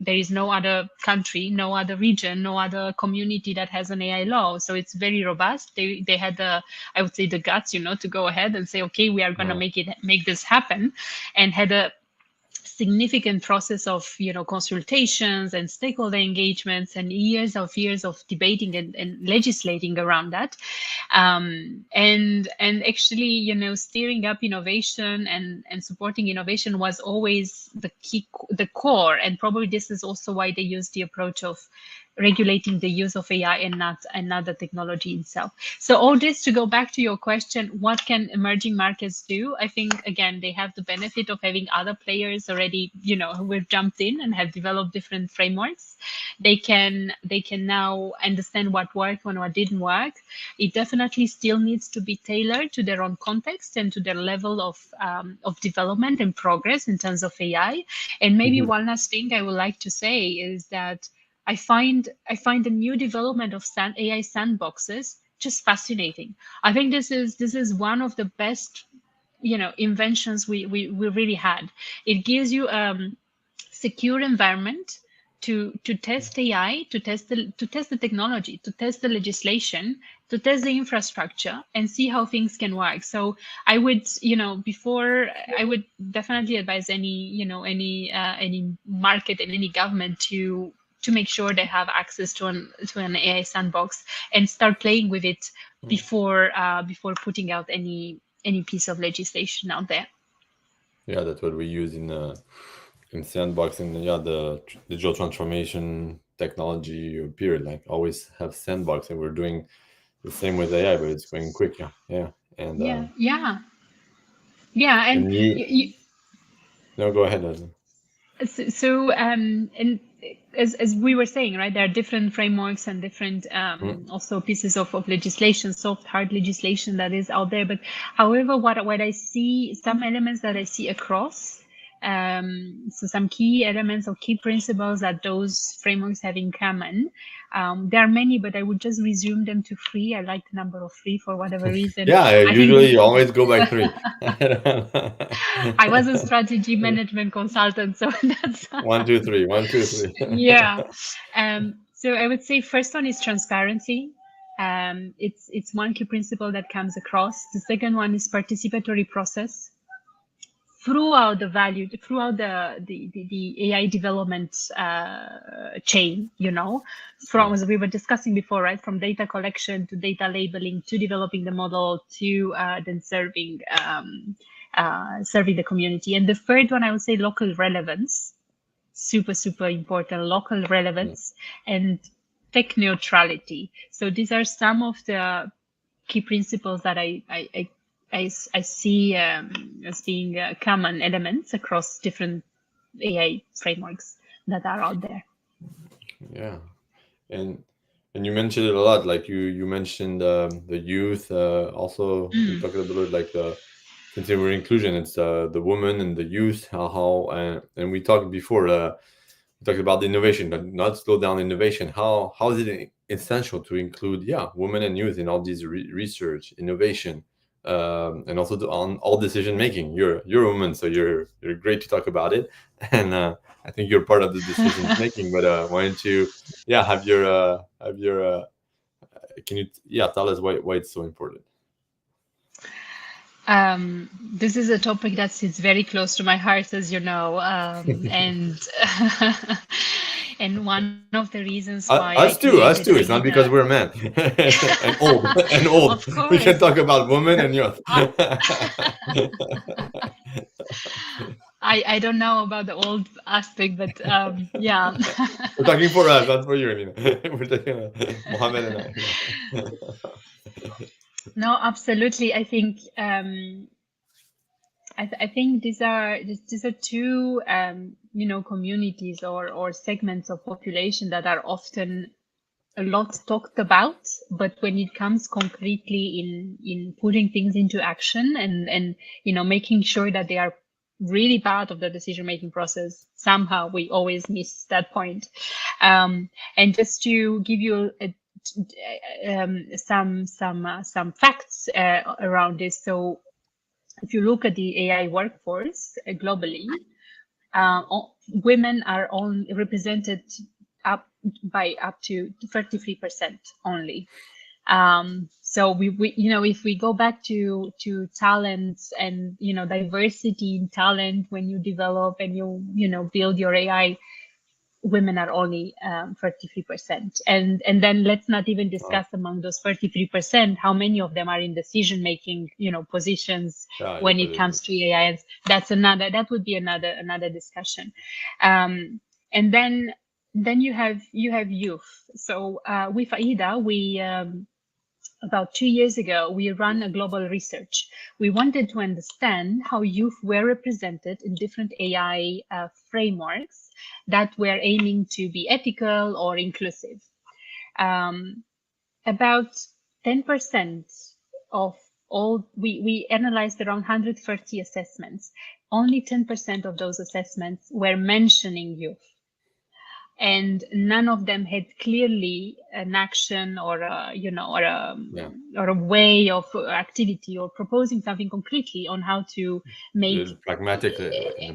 There is no other country, no other region, no other community that has an AI law. So it's very robust. They had I would say, the guts, to go ahead and say, okay, we are going to make this happen, and had a significant process of consultations and stakeholder engagements, and years of debating and legislating around that, and actually steering up innovation and supporting innovation was always the core. And probably this is also why they use the approach of regulating the use of AI and not the technology itself. So all this, to go back to your question, what can emerging markets do? I think, again, they have the benefit of having other players already, who have jumped in and have developed different frameworks. They can now understand what worked and what didn't work. It definitely still needs to be tailored to their own context and to their level of development and progress in terms of AI. And maybe one last thing I would like to say is that I find the new development of AI sandboxes just fascinating. I think this is one of the best, inventions we really had. It gives you secure environment to test AI, to test the technology, to test the legislation, to test the infrastructure, and see how things can work. So I would, I would definitely advise any market and any government to make sure they have access to an AI sandbox and start playing with it before putting out any piece of legislation out there. Yeah, that's what we use in sandbox, and yeah, the digital transformation technology period, like always have sandbox, and we're doing the same with AI, but it's going quick. Yeah, and and and you you, no, go ahead. Leslie. and as we were saying, right, there are different frameworks and different also pieces of legislation, soft, hard legislation that is out there. But however, what I see, some elements that I see across, so some key elements or key principles that those frameworks have in common. There are many, but I would just resume them to 3. I like the number of 3 for whatever reason. Yeah, I think usually you always go by 3. I was a strategy management consultant, so that's 1, 2, 3. 1, 2, 3. yeah. So I would say first one is transparency. It's one key principle that comes across. The second one is participatory process throughout the AI development chain, from, as we were discussing before, right, from data collection to data labeling to developing the model to then serving the community. And the third one, I would say local relevance. super important, local relevance, and tech neutrality. So these are some of the key principles that I see as being common elements across different AI frameworks that are out there. Yeah, and you mentioned it a lot. Like you mentioned the youth. Also, we talked a little bit like the consumer inclusion. It's the woman and the youth. And we talked before. We talked about the innovation, but not slow down innovation. How is it essential to include women and youth in all these research, innovation, and also on all decision making? You're a woman, so you're great to talk about it, and I think you're part of the decision making. But why don't you have your can you tell us why it's so important? This is a topic that sits very close to my heart, as you know, and and one of the reasons why I Us too. created Us too. It's not AIDA. because we're men and old and old. Of We can course. talk about women and youth. I don't know about the old aspect, but yeah. We're talking for us, not for you, Elena. We're talking Mohammed and I. No, absolutely. I think I think these are two communities or segments of population that are often a lot talked about, but when it comes concretely in putting things into action and making sure that they are really part of the decision making process, somehow we always miss that point. And just to give you some facts around this. So if you look at the AI workforce globally, women are represented up to 33% only. So we if we go back to talents and diversity in talent, when you develop and you build your AI, women are only 33%, and then let's not even discuss among those 33% how many of them are in decision making positions when it comes to AI. That would be another discussion. And then you have youth. So with AIDA, we about 2 years ago, we ran a global research. We wanted to understand how youth were represented in different AI frameworks that were aiming to be ethical or inclusive. About 10% of all, we analyzed around 130 assessments. Only 10% of those assessments were mentioning youth. And none of them had clearly an action or a way of activity or proposing something concretely on how to make pragmatic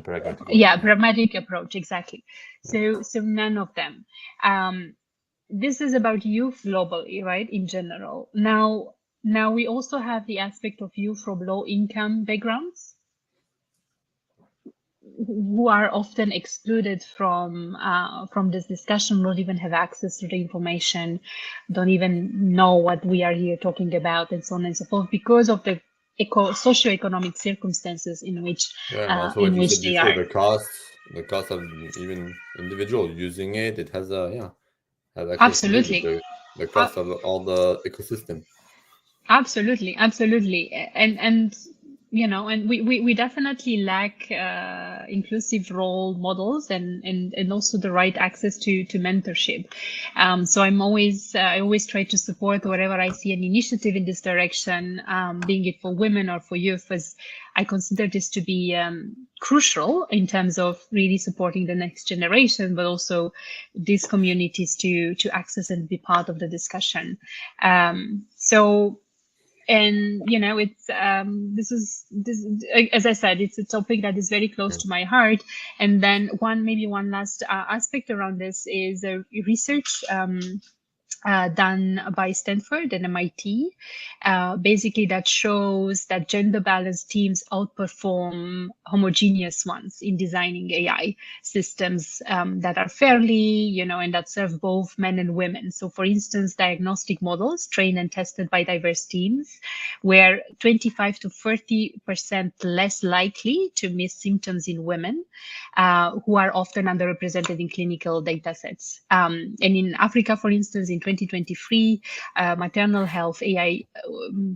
pragmatic approach, exactly. So none of them. This is about youth globally, right, in general. Now we also have the aspect of youth from low income backgrounds, who are often excluded from this discussion, don't even have access to the information, don't even know what we are here talking about, and so on and so forth, because of the socioeconomic circumstances in which also in what you which said they before, are. the cost of even individual using it has has actually to do Absolutely. with the cost of all the ecosystem. Absolutely, and and we definitely lack inclusive role models and also the right access to mentorship. So I always try to support wherever I see an initiative in this direction, being it for women or for youth, as I consider this to be crucial in terms of really supporting the next generation, but also these communities to access and be part of the discussion. So. And it's this as I said, it's a topic that is very close to my heart. And then one last aspect around this is research done by Stanford and MIT. Basically, that shows that gender balanced teams outperform homogeneous ones in designing AI systems that are fairly, and that serve both men and women. So, for instance, diagnostic models trained and tested by diverse teams were 25 to 30% less likely to miss symptoms in women who are often underrepresented in clinical data sets. And in Africa, for instance, in 2023, maternal health AI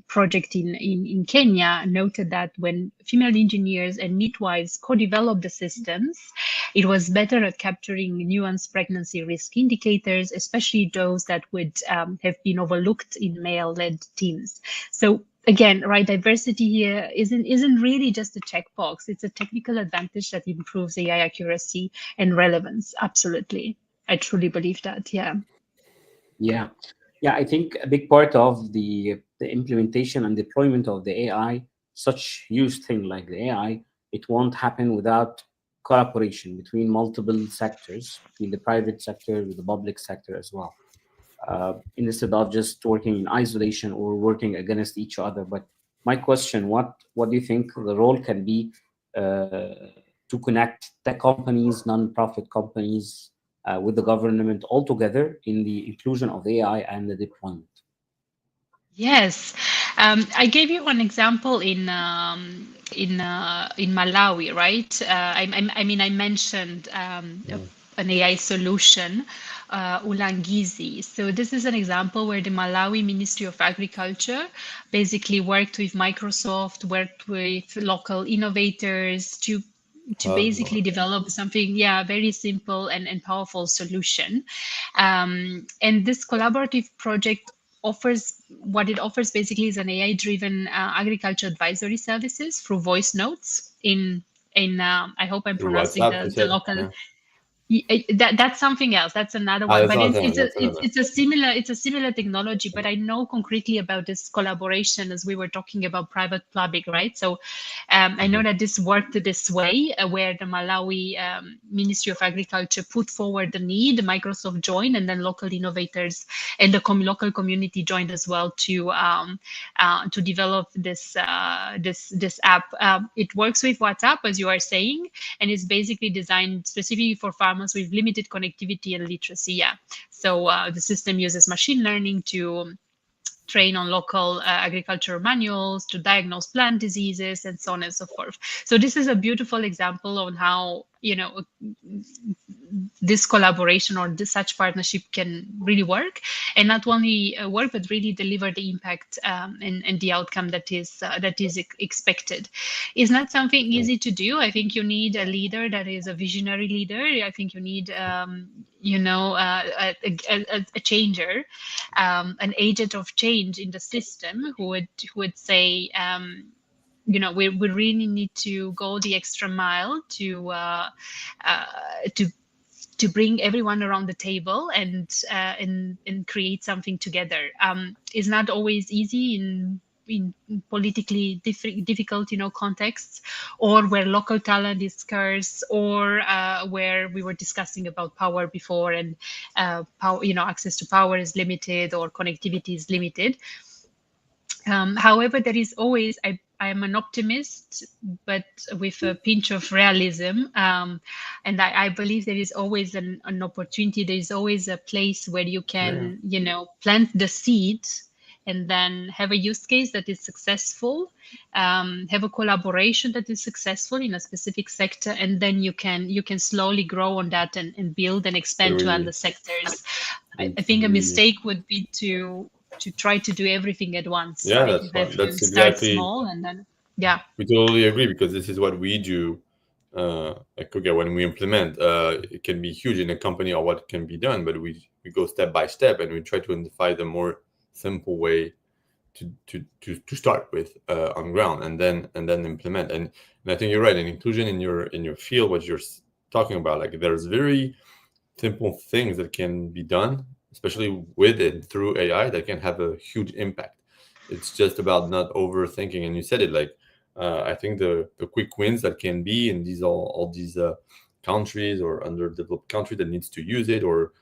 project in Kenya noted that when female engineers and midwives co-developed the systems, it was better at capturing nuanced pregnancy risk indicators, especially those that would have been overlooked in male-led teams. So again, right, diversity here isn't really just a checkbox. It's a technical advantage that improves AI accuracy and relevance. Absolutely. I truly believe that. Yeah. Yeah, yeah. I think a big part of the implementation and deployment of the AI, such huge thing like the AI, it won't happen without collaboration between multiple sectors, between the private sector with the public sector as well. Instead of just working in isolation or working against each other. But my question, what do you think the role can be to connect tech companies, non-profit companies, with the government all together in the inclusion of AI and the deployment? Yes, I gave you one example in Malawi, right? I mean, I mentioned an AI solution, Ulangizi. So this is an example where the Malawi Ministry of Agriculture basically worked with Microsoft, worked with local innovators to basically develop something, yeah, very simple and powerful solution. And this collaborative project offers basically is an AI-driven agriculture advisory services through voice notes in I hope I'm Through pronouncing WhatsApp, you the said? local. Yeah. That's something else. That's another Ah, one. that's But not it's that. a That's another. it's a similar technology. But I know concretely about this collaboration as we were talking about private public, right? So I know that this worked this way, where the Malawi Ministry of Agriculture put forward the need, Microsoft joined, and then local innovators and the local community joined as well to develop this app. It works with WhatsApp, as you are saying, and it's basically designed specifically for farmers with limited connectivity and literacy. Yeah. So the system uses machine learning to train on local agricultural manuals, to diagnose plant diseases, and so on and so forth. So this is a beautiful example on how, this collaboration or such partnership can really work, and not only work but really deliver the impact and the outcome that is expected. It's not something easy to do. I think you need a leader that is a visionary leader. I think you need a changer, an agent of change in the system who would say, we really need to go the extra mile uh, to to bring everyone around the table and create something together. It's not always easy in politically difficult, contexts, or where local talent is scarce, or where we were discussing about power before, and power, access to power is limited or connectivity is limited. However, there is always, I am an optimist, but with a pinch of realism. And I believe there is always an opportunity. There is always a place where you Yeah. can, plant the seed and then have a use case that is successful, have a collaboration that is successful in a specific sector, and then you can slowly grow on that and build and expand to other sectors. I think a mistake would be to try to do everything at once, Yeah, right? You that's have fine. to That's start exactly. small and then, yeah. We totally agree because this is what we do. At Cogya, when we implement, it can be huge in a company or what can be done, but we go step by step and we try to identify the more simple way to start with on ground and then implement. And I think you're right. And inclusion in your field, what you're talking about, like there's very simple things that can be done, especially with and through AI, that can have a huge impact. It's just about not overthinking. And you said it, like I think the quick wins that can be in these all these countries or underdeveloped country that needs to use it, or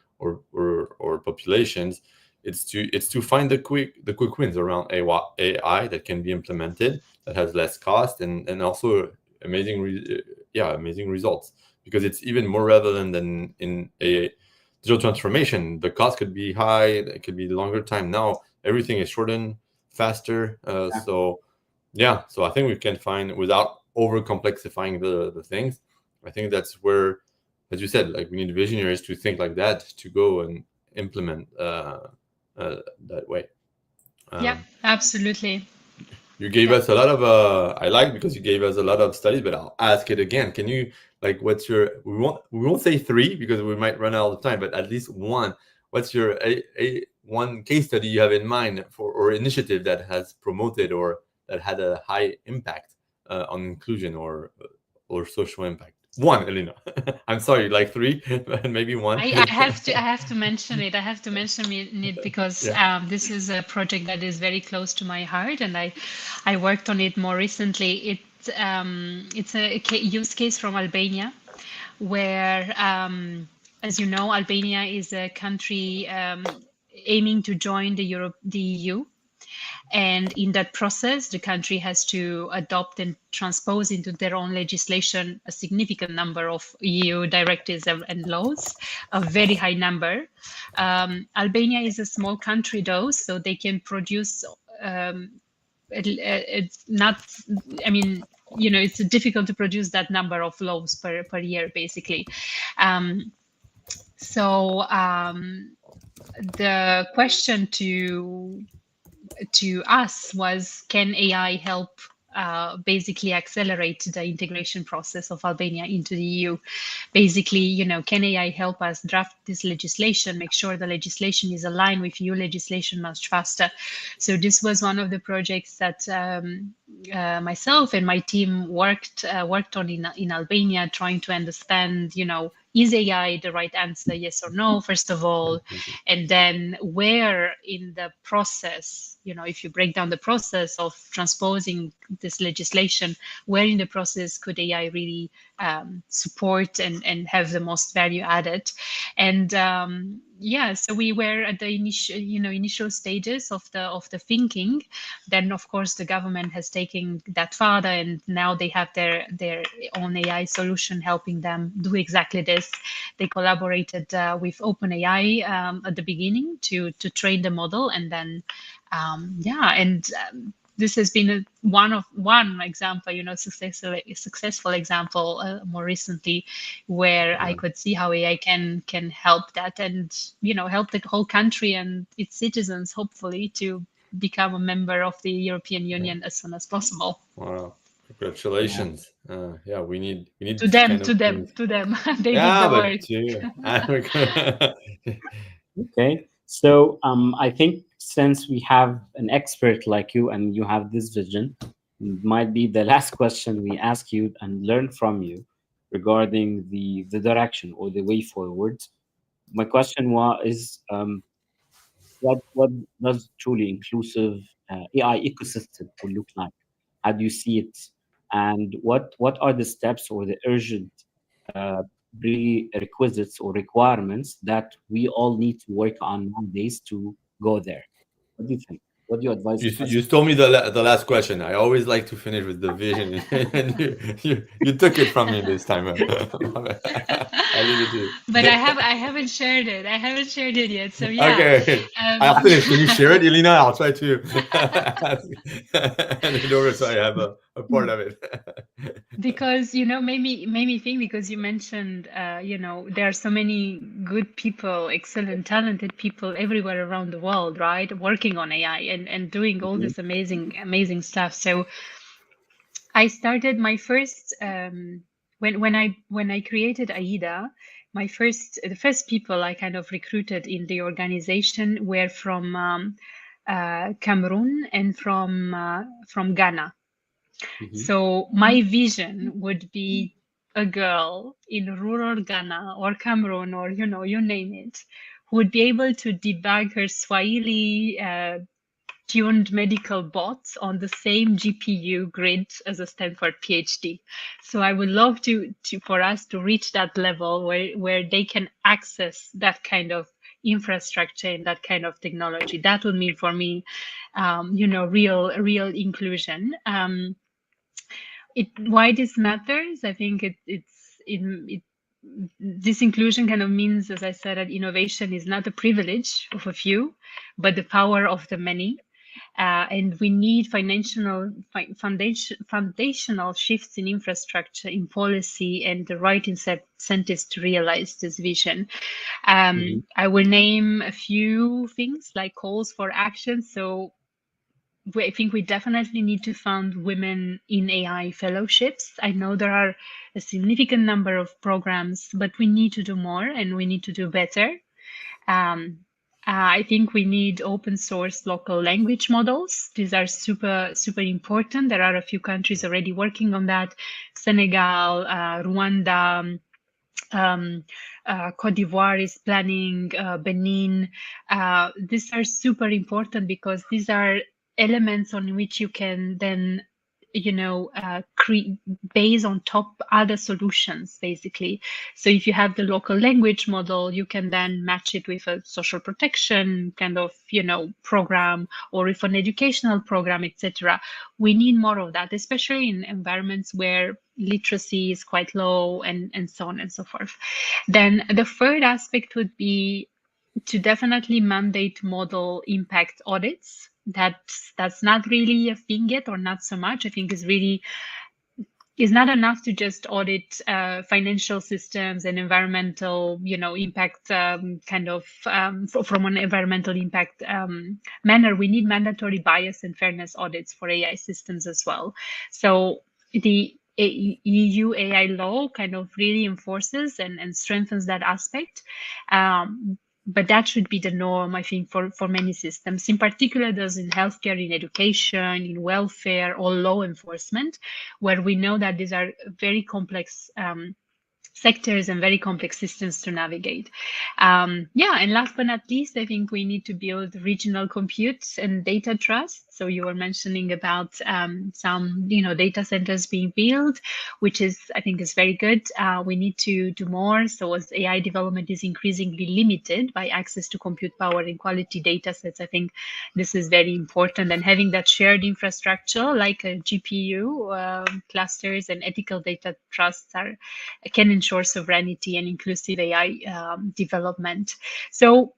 populations, it's to find the quick wins around AI that can be implemented, that has less cost, and also amazing results, because it's even more relevant than in a digital transformation. The cost could be high, it could be longer time. Now everything is shortened, faster. So I think we can find, without over complexifying the things. I think that's where, as you said, like, we need visionaries to think like that, to go and implement that way. Yeah, absolutely. You gave Yeah. us a lot of I like, because you gave us a lot of studies, but I'll ask it again. Can you, like, what's your, we won't say three because we might run out of time, but at least one. What's your a one case study you have in mind for, or initiative that has promoted or that had a high impact on inclusion or social impact? One, Elena. I'm sorry, like three, but maybe one. I have to mention it. I have to mention it because Yeah. this is a project that is very close to my heart, and I worked on it more recently. It's a use case from Albania, where, as you know, Albania is a country aiming to join the EU. And in that process, the country has to adopt and transpose into their own legislation a significant number of EU directives and laws, a very high number. Albania is a small country, though, so they can produce. It's not. I mean, it's difficult to produce that number of laws per year, basically. So the question to us was, can AI help basically accelerate the integration process of Albania into the EU? Basically, can AI help us draft this legislation, make sure the legislation is aligned with EU legislation much faster? So this was one of the projects that myself and my team worked on in Albania, trying to understand, is AI the right answer, yes or no, first of all, and then where in the process, if you break down the process of transposing this legislation, where in the process could AI really support and have the most value added? And so we were at the initial stages of the thinking. Then, of course, the government has taken that further, and now they have their own AI solution helping them do exactly this. They collaborated with OpenAI at the beginning to train the model, and then this has been one example, successful example more recently, where I could see how AI can help that, and help the whole country and its citizens, hopefully, to become a member of the European Union as soon as possible. Wow. Congratulations. Yeah, we need To this them, kind of to them, things. to them. They did Yeah, the but work. Okay. So I think since we have an expert like you and you have this vision, it might be the last question we ask you and learn from you regarding the direction or the way forward. My question is, what does truly inclusive AI ecosystem will look like? How do you see it? And what are the steps or the urgent uh, prerequisites or requirements that we all need to work on nowadays to go there? What do you think? What do you advise us? You told me the last question. I always like to finish with the vision, and you took it from me this time. I'll leave it to you. But I haven't shared it. I haven't shared it yet. So yeah. Okay, I'll finish. Can you share it, Elena? I'll try to hand it over so I have a part of it. Because made me think, because you mentioned there are so many good people, excellent, talented people everywhere around the world, right, working on AI and doing all Mhm. this amazing stuff. So I started my first when I created AIDA, the first people I kind of recruited in the organization were from Cameroon and from Ghana. Mhm. So my vision would be a girl in rural Ghana or Cameroon, or you name it, who would be able to debug her Swahili tuned medical bots on the same GPU grid as a Stanford PhD. So I would love for us to reach that level where they can access that kind of infrastructure in that kind of technology. That would mean for me, real inclusion. Why this matters? I think this inclusion kind of means, as I said, that innovation is not a privilege of a few, but the power of the many. And we need foundational shifts in infrastructure, in policy, and the right incentives to realize this vision. Mhm. I will name a few things like calls for action. So I think we definitely need to fund women in AI fellowships. I know there are a significant number of programs, but we need to do more and we need to do better. Um, I think we need open source local language models. These are super important. There are a few countries already working on that: Senegal, Rwanda, um, Cote d'Ivoire is planning, Benin. These are super important because these are elements on which you can then, create base on top other solutions, basically. So if you have the local language model, you can then match it with a social protection kind of, program, or with an educational program, etc. We need more of that, especially in environments where literacy is quite low, and so on and so forth. Then the third aspect would be to definitely mandate model impact audits. That's not really a thing yet, or not so much. I think is not enough to just audit financial systems and environmental, impact, kind of, from an environmental impact manner. We need mandatory bias and fairness audits for AI systems as well. So the EU AI law kind of really enforces and strengthens that aspect. But that should be the norm, I think, for many systems, in particular those in healthcare, in education, in welfare, or law enforcement, where we know that these are very complex sectors and very complex systems to navigate. And last but not least, I think we need to build regional compute and data trust. So you were mentioning about some, data centers being built, which I think is very good. We need to do more. So as AI development is increasingly limited by access to compute power and quality data sets, I think this is very important. And having that shared infrastructure like a GPU clusters and ethical data trusts can ensure sovereignty and inclusive AI development. So,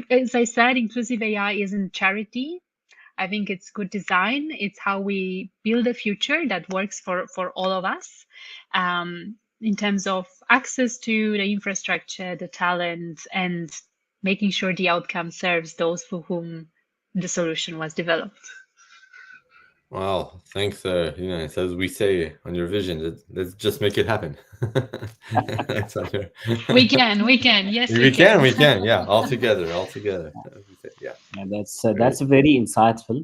as I said, inclusive AI isn't charity. I think it's good design. It's how we build a future that works for all of us, in terms of access to the infrastructure, the talent, and making sure the outcome serves those for whom the solution was developed. Wow, thanks. It's as we say on your vision, let's just make it happen. That's on your. We can, yes, we We can, can. we can. Yeah, all together, all together. As we say, yeah. Yeah, Great. that's very insightful,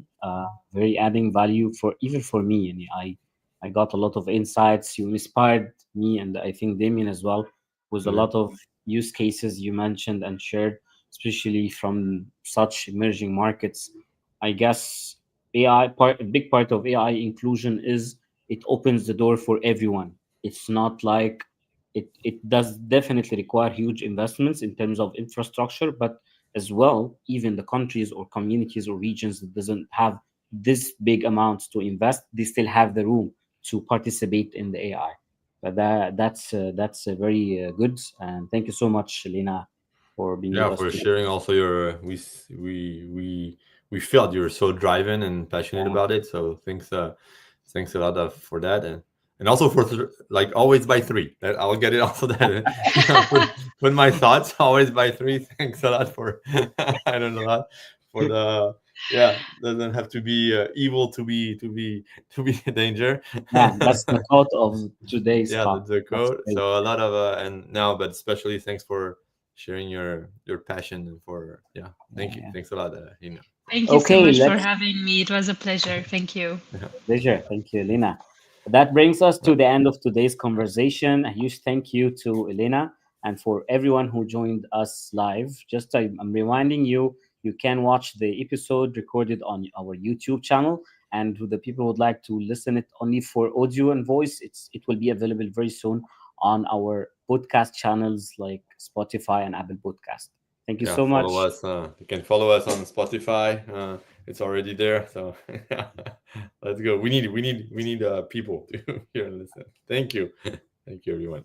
very adding value for even for me. And I got a lot of insights. You inspired me, and I think Damien as well, with a Yeah. lot of use cases you mentioned and shared, especially from such emerging markets. I guess a big part of AI inclusion is it opens the door for everyone. It's not like it does definitely require huge investments in terms of infrastructure, but as well, even the countries or communities or regions that doesn't have this big amounts to invest, they still have the room to participate in the AI. But that's very good, and thank you so much, Lena, for being with Yeah, us for today. sharing also your we felt you're so driven and passionate Yeah, about it. So thanks a lot for that, and also for like always by three. I'll get it also that put my thoughts always by three. Thanks a lot for I don't know a lot for the yeah, doesn't have to be evil to be a danger. yeah, that's the thought of today's Yeah, talk. the That's code. great. So a lot of and now, but especially thanks for sharing your passion and for yeah. Thank you. Yeah. Thanks a lot. Thank you so Okay, much for let's having me. It was a pleasure. Thank you. Yeah. pleasure. Thank you, Elena. That brings us to the end of today's conversation. A huge thank you to Elena and for everyone who joined us live. Just I'm reminding you, you can watch the episode recorded on our YouTube channel. And to the people who would like to listen it only for audio and voice, it will be available very soon on our podcast channels like Spotify and Apple Podcast. Thank you Yeah, so follow much. us. You can follow us on Spotify. It's already there. So let's go. We need people to hear and listen. Thank you. Thank you, everyone.